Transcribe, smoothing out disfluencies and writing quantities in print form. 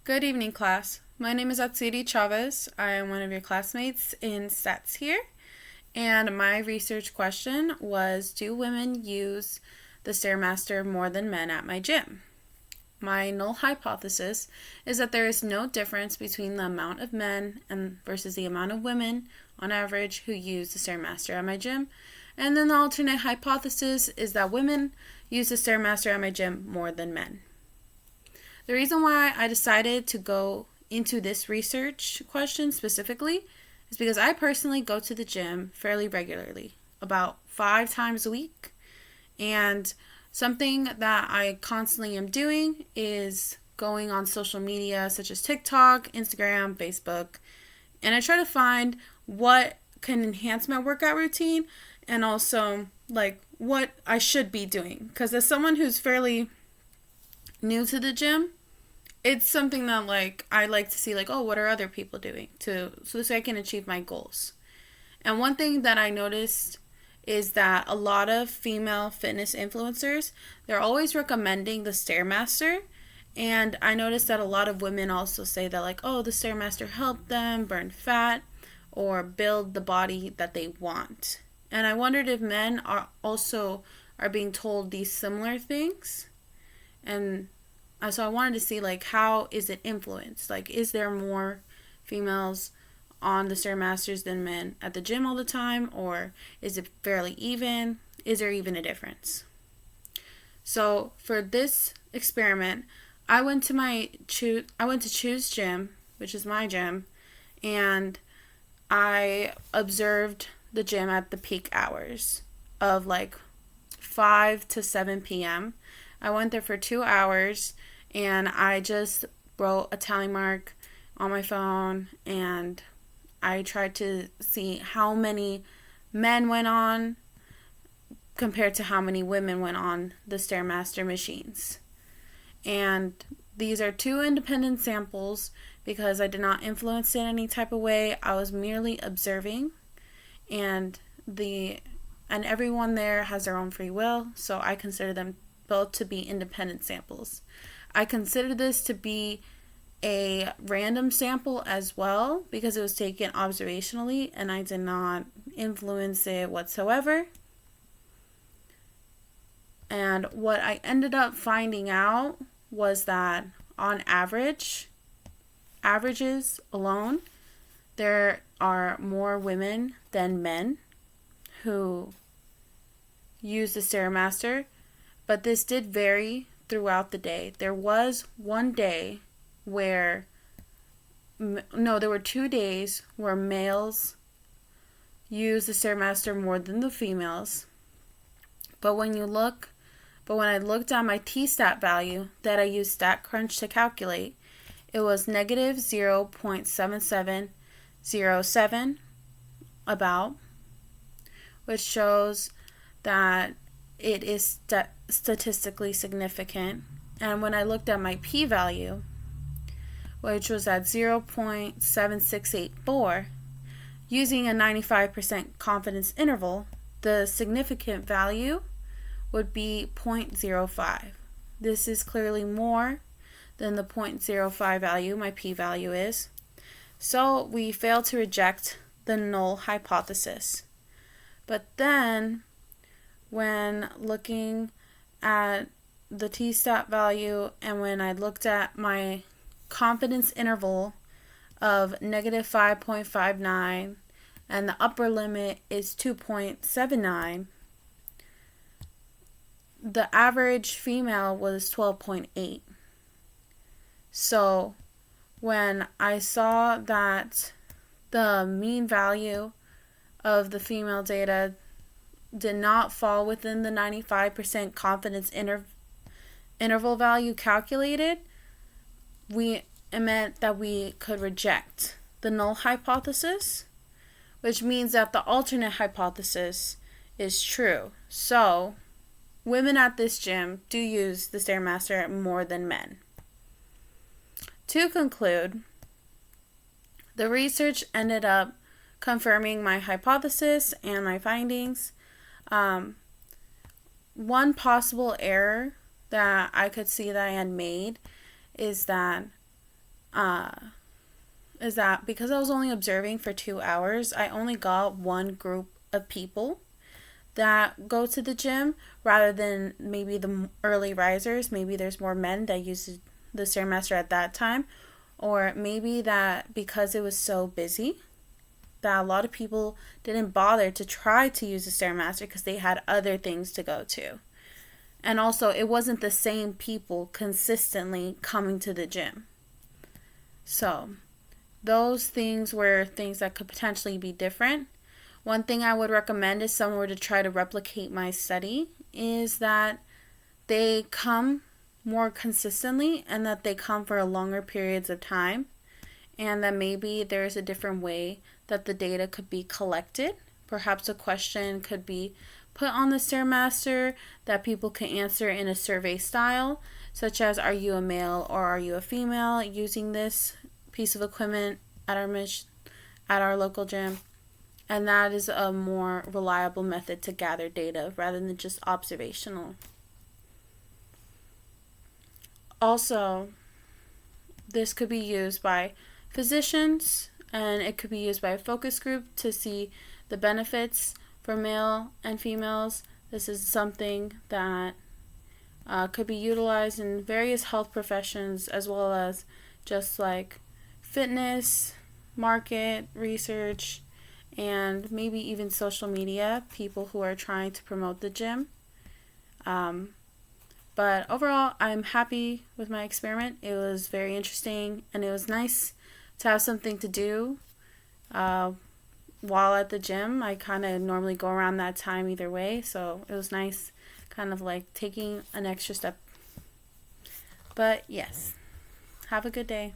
Good evening, class. My name is Atsiri Chavez. I am one of your classmates in stats here. And my research question was, do women use the Stairmaster more than men at my gym? My null hypothesis is that there is no difference between the amount of men versus the amount of women on average who use the Stairmaster at my gym. And then the alternate hypothesis is that women use the Stairmaster at my gym more than men. The reason why I decided to go into this research question specifically is because I personally go to the gym fairly regularly, about 5 times a week. And something that I constantly am doing is going on social media such as TikTok, Instagram, Facebook, and I try to find what can enhance my workout routine and also what I should be doing. Because as someone who's fairly new to the gym, it's something that I like to see what are other people doing so I can achieve my goals. And one thing that I noticed is that a lot of female fitness influencers, they're always recommending the Stairmaster, and I noticed that a lot of women also say that the Stairmaster helped them burn fat or build the body that they want. And I wondered if men are being told these similar things. And so I wanted to see how is it influenced? Is there more females on the Stairmasters than men at the gym all the time, or is it fairly even? Is there even a difference? So for this experiment, I went to Choose Gym, which is my gym, and I observed the gym at the peak hours of 5 to 7 p.m. I went there for 2 hours, and I just wrote a tally mark on my phone, and I tried to see how many men went on compared to how many women went on the Stairmaster machines. And these are 2 independent samples because I did not influence it in any type of way. I was merely observing, and everyone there has their own free will, so I consider them both to be independent samples. I consider this to be a random sample as well because it was taken observationally and I did not influence it whatsoever. And what I ended up finding out was that on averages alone, there are more women than men who use the Stairmaster, but this did vary throughout the day. There was one day there were 2 days where males used the Stairmaster more than the females. But when I looked at my T-stat value that I used StatCrunch to calculate, it was negative 0.7707 about, which shows that it is statistically significant. And when I looked at my p-value, which was at 0.7684, using a 95% confidence interval, the significant value would be 0.05. This is clearly more than the 0.05 value my p-value is. So we failed to reject the null hypothesis. But then, when looking at the T-stat value and when I looked at my confidence interval of negative 5.59 and the upper limit is 2.79, the average female was 12.8. So when I saw that the mean value of the female data did not fall within the 95% confidence interval value calculated, it meant that we could reject the null hypothesis, which means that the alternate hypothesis is true. So women at this gym do use the Stairmaster more than men. To conclude, the research ended up confirming my hypothesis and my findings. One possible error that I could see that I had made is that is that because I was only observing for 2 hours, I only got one group of people that go to the gym rather than maybe the early risers. Maybe there's more men that use the Stairmaster at that time, or maybe that because it was so busy that a lot of people didn't bother to try to use the Stairmaster because they had other things to go to. And also, it wasn't the same people consistently coming to the gym. So, those things were things that could potentially be different. One thing I would recommend if someone were to try to replicate my study is that they come more consistently and that they come for longer periods of time, and that maybe there's a different way that the data could be collected. Perhaps a question could be put on the Stairmaster that people can answer in a survey style, such as, are you a male or are you a female using this piece of equipment at our local gym? And that is a more reliable method to gather data rather than just observational. Also, this could be used by physicians, and it could be used by a focus group to see the benefits for male and females. This is something that could be utilized in various health professions, as well as just like fitness, market research, and maybe even social media, people who are trying to promote the gym. But overall, I'm happy with my experiment. It was very interesting, and it was nice to have something to do while at the gym. I kind of normally go around that time either way, so it was nice kind of like taking an extra step. But yes, have a good day.